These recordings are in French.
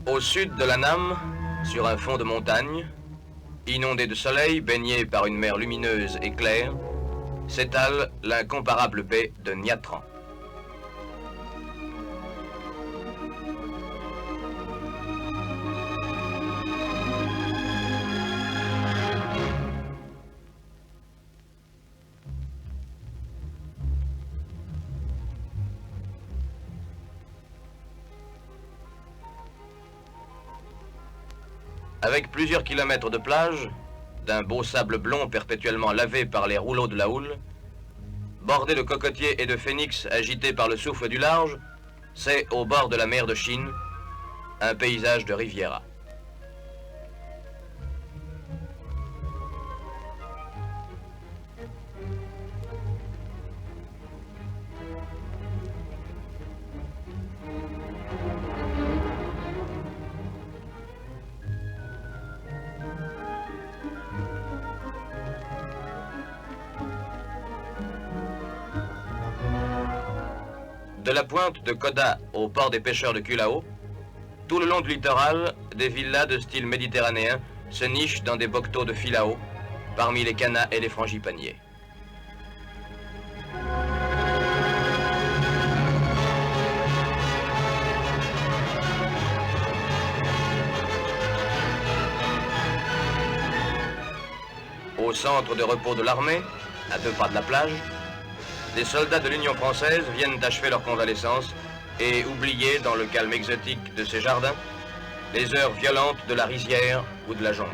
Au sud de la Nam, sur un fond de montagne, inondé de soleil, baigné par une mer lumineuse et claire, s'étale l'incomparable baie de Niatran. Avec plusieurs kilomètres de plage, d'un beau sable blond perpétuellement lavé par les rouleaux de la houle, bordé de cocotiers et de phénix agités par le souffle du large, c'est, au bord de la mer de Chine, un paysage de Riviera. De la pointe de Koda au port des pêcheurs de Kulao, tout le long du littoral, des villas de style méditerranéen se nichent dans des bocteaux de filao, parmi les canas et les frangipaniers. Au centre de repos de l'armée, à 2 pas de la plage, des soldats de l'Union française viennent achever leur convalescence et oublier dans le calme exotique de ces jardins les heures violentes de la rizière ou de la jungle.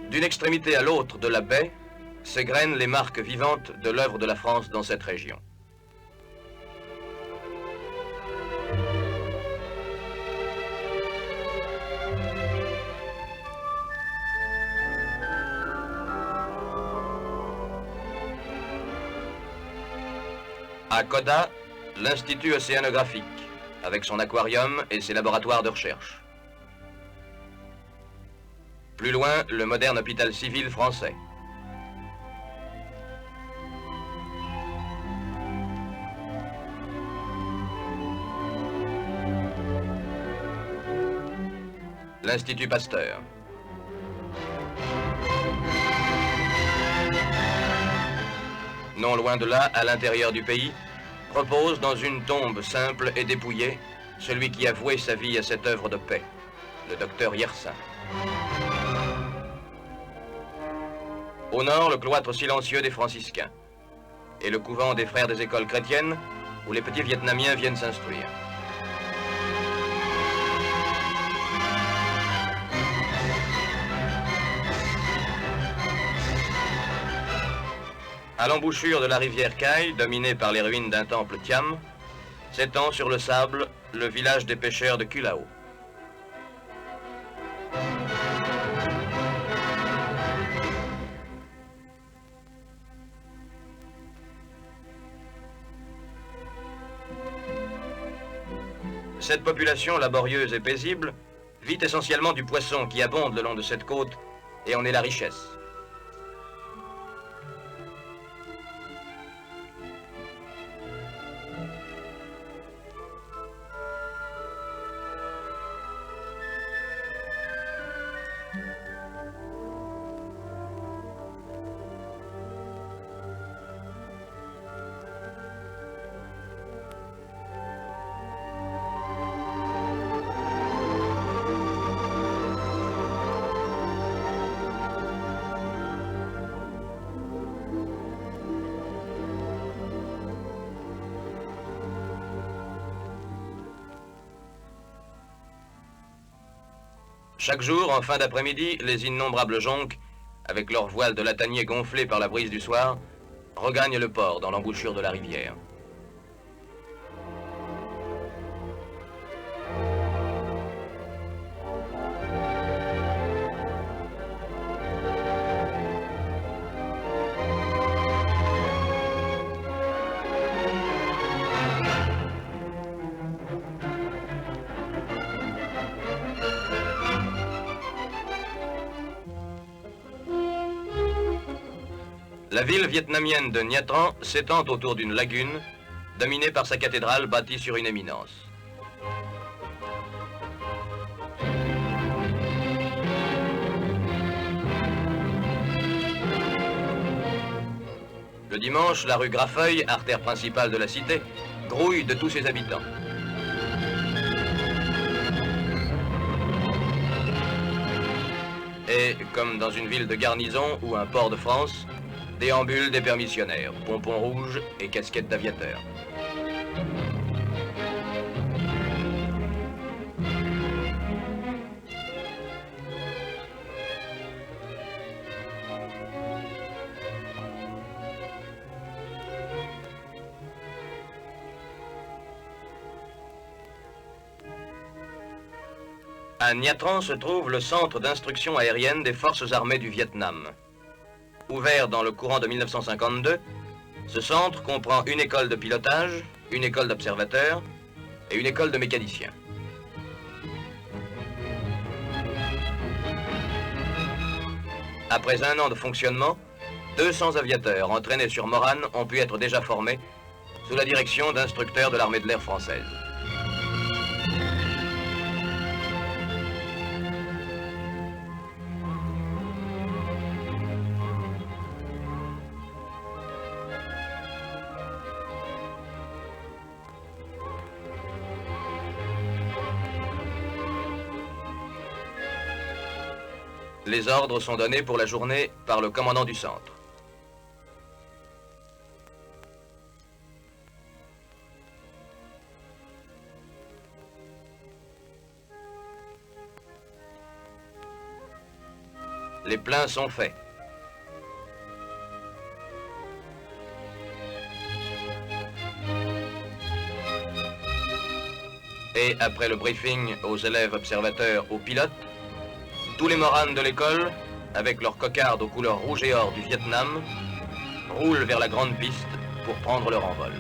D'une extrémité à l'autre de la baie s'égrènent les marques vivantes de l'œuvre de la France dans cette région. À Koda, l'Institut océanographique, avec son aquarium et ses laboratoires de recherche. Plus loin, le moderne hôpital civil français. L'Institut Pasteur. Non loin de là, à l'intérieur du pays, repose dans une tombe simple et dépouillée celui qui a voué sa vie à cette œuvre de paix, le docteur Yersin. Au nord, le cloître silencieux des franciscains et le couvent des frères des écoles chrétiennes où les petits Vietnamiens viennent s'instruire. À l'embouchure de la rivière Cai, dominée par les ruines d'un temple Thiam, s'étend sur le sable le village des pêcheurs de Kulao. Cette population laborieuse et paisible vit essentiellement du poisson qui abonde le long de cette côte et en est la richesse. Chaque jour, en fin d'après-midi, les innombrables jonques, avec leurs voiles de latanier gonflés par la brise du soir, regagnent le port dans l'embouchure de la rivière. La ville vietnamienne de Nha Tran s'étend autour d'une lagune, dominée par sa cathédrale bâtie sur une éminence. Le dimanche, la rue Graffeuil, artère principale de la cité, grouille de tous ses habitants. Et, comme dans une ville de garnison ou un port de France, déambulent des permissionnaires, pompons rouges et casquettes d'aviateurs. À Nha Tran se trouve le centre d'instruction aérienne des forces armées du Vietnam. Ouvert dans le courant de 1952, ce centre comprend une école de pilotage, une école d'observateurs et une école de mécaniciens. Après un an de fonctionnement, 200 aviateurs entraînés sur Morane ont pu être déjà formés sous la direction d'instructeurs de l'armée de l'air française. Les ordres sont donnés pour la journée par le commandant du centre. Les pleins sont faits. Et après le briefing aux élèves observateurs, aux pilotes, tous les moranes de l'école, avec leurs cocardes aux couleurs rouge et or du Vietnam, roulent vers la grande piste pour prendre leur envol.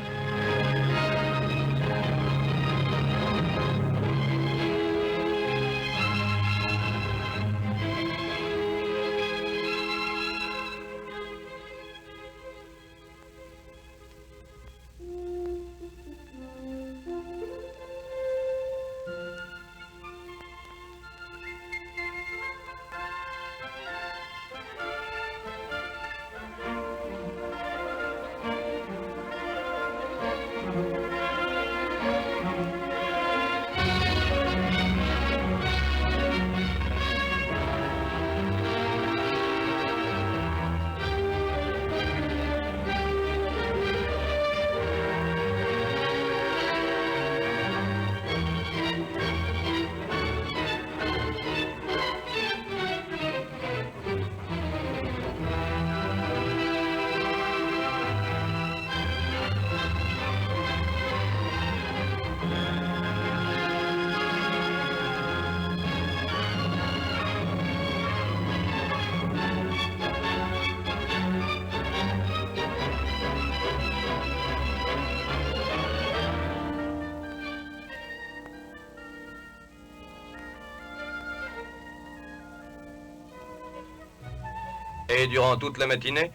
Et durant toute la matinée,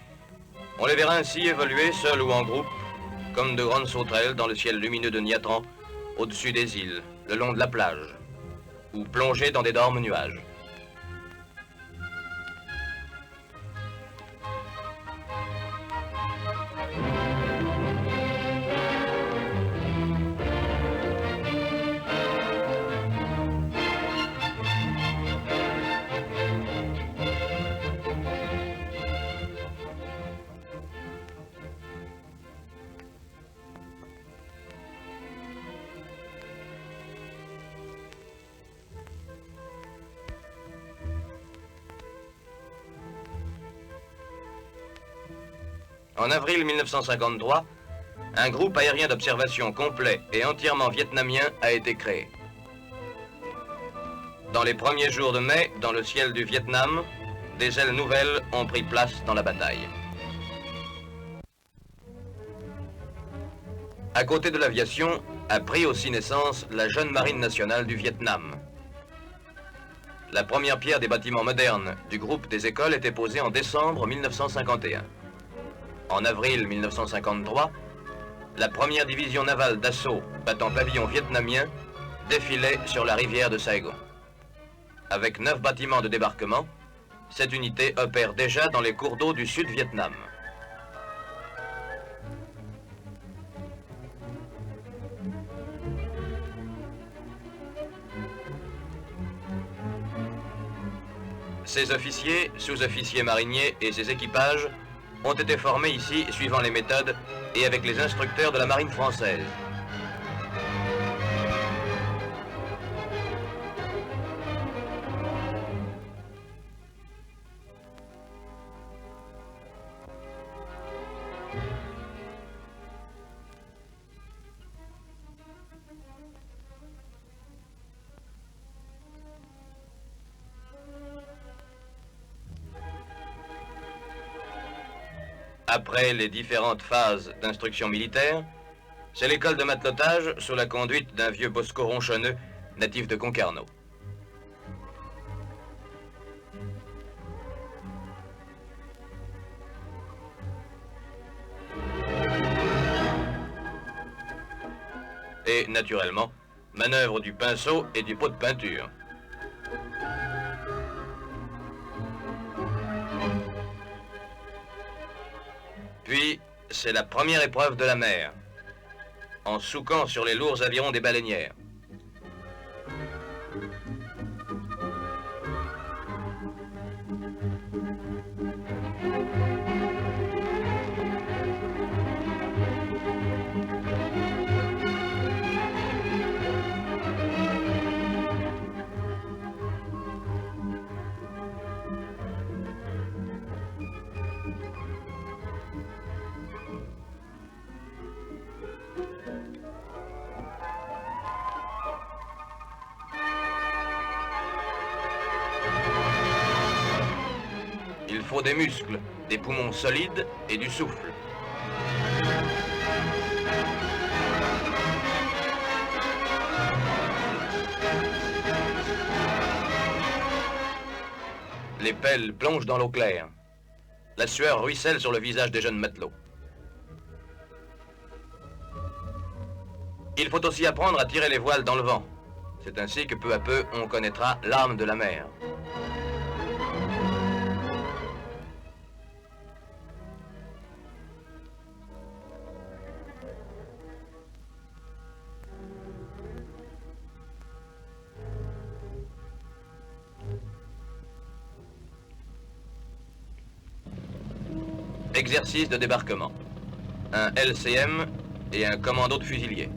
on les verra ainsi évoluer, seuls ou en groupe, comme de grandes sauterelles dans le ciel lumineux de Nha Tran, au-dessus des îles, le long de la plage, ou plonger dans d'énormes nuages. En avril 1953, un groupe aérien d'observation complet et entièrement vietnamien a été créé. Dans les premiers jours de mai, dans le ciel du Vietnam, des ailes nouvelles ont pris place dans la bataille. À côté de l'aviation, a pris aussi naissance la jeune marine nationale du Vietnam. La première pierre des bâtiments modernes du groupe des écoles était posée en décembre 1951. En avril 1953, la première division navale d'assaut battant pavillon vietnamien défilait sur la rivière de Saigon. Avec 9 bâtiments de débarquement, cette unité opère déjà dans les cours d'eau du Sud-Vietnam. Ces officiers, sous-officiers mariniers et ses équipages ont été formés ici suivant les méthodes et avec les instructeurs de la marine française. Après les différentes phases d'instruction militaire, c'est l'école de matelotage sous la conduite d'un vieux bosco ronchonneux natif de Concarneau. Et naturellement, manœuvre du pinceau et du pot de peinture. Puis, c'est la première épreuve de la mer, en souquant sur les lourds avirons des baleinières. Il faut des muscles, des poumons solides et du souffle. Les pelles plongent dans l'eau claire. La sueur ruisselle sur le visage des jeunes matelots. Il faut aussi apprendre à tirer les voiles dans le vent. C'est ainsi que peu à peu, on connaîtra l'âme de la mer. Exercice de débarquement. Un LCM et un commando de fusiliers.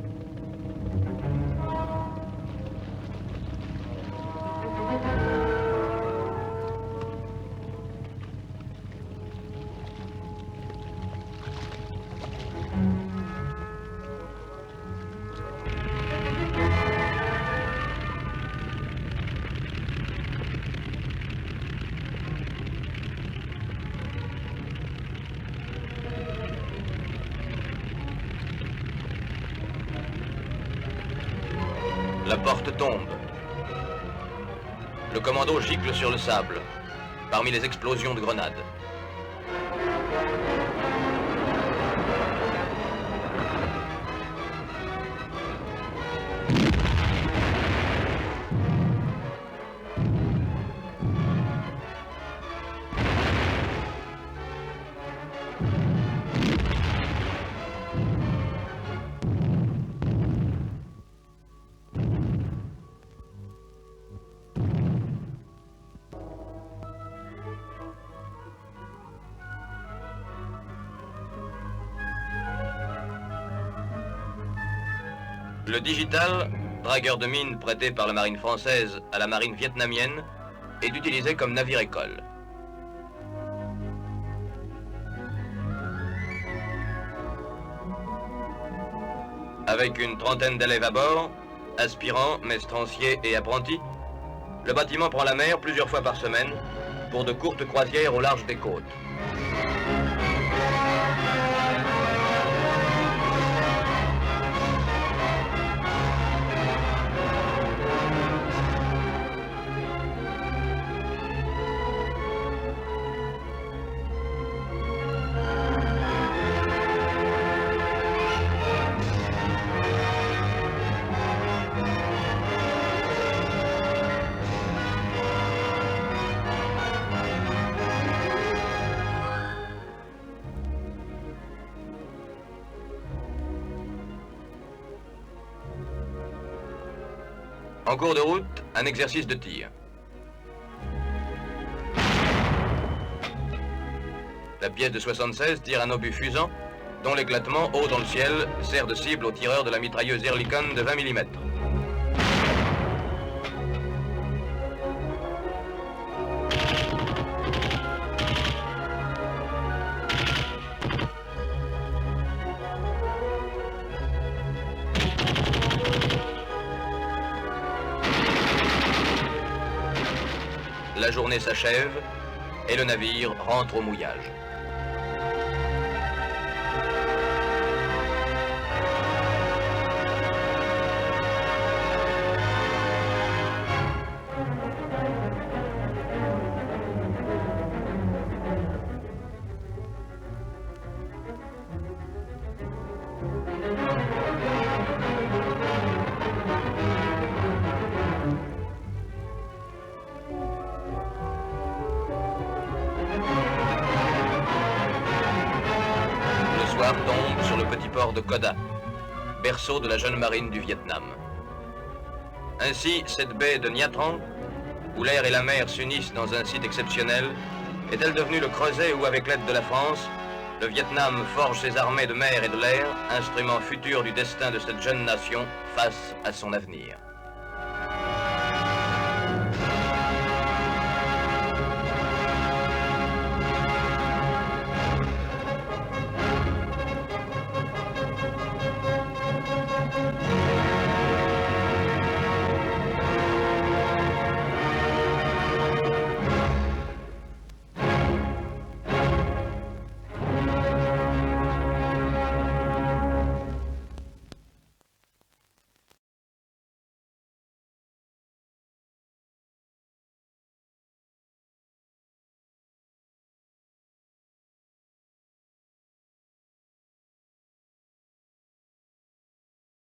La porte tombe. Le commando gicle sur le sable, parmi les explosions de grenades. Le digital, dragueur de mine prêté par la marine française à la marine vietnamienne, est utilisé comme navire-école. Avec une trentaine d'élèves à bord, aspirants, maestranciers et apprentis, le bâtiment prend la mer plusieurs fois par semaine pour de courtes croisières au large des côtes. En cours de route, un exercice de tir. La pièce de 76 tire un obus fusant, dont l'éclatement, haut dans le ciel, sert de cible au tireur de la mitrailleuse Ehrlichon de 20 mm. La journée s'achève et le navire rentre au mouillage. Le soir tombe sur le petit port de Koda, berceau de la jeune marine du Vietnam. Ainsi, cette baie de Nha Trang, où l'air et la mer s'unissent dans un site exceptionnel, est-elle devenue le creuset où, avec l'aide de la France, le Vietnam forge ses armées de mer et de l'air, instrument futur du destin de cette jeune nation face à son avenir.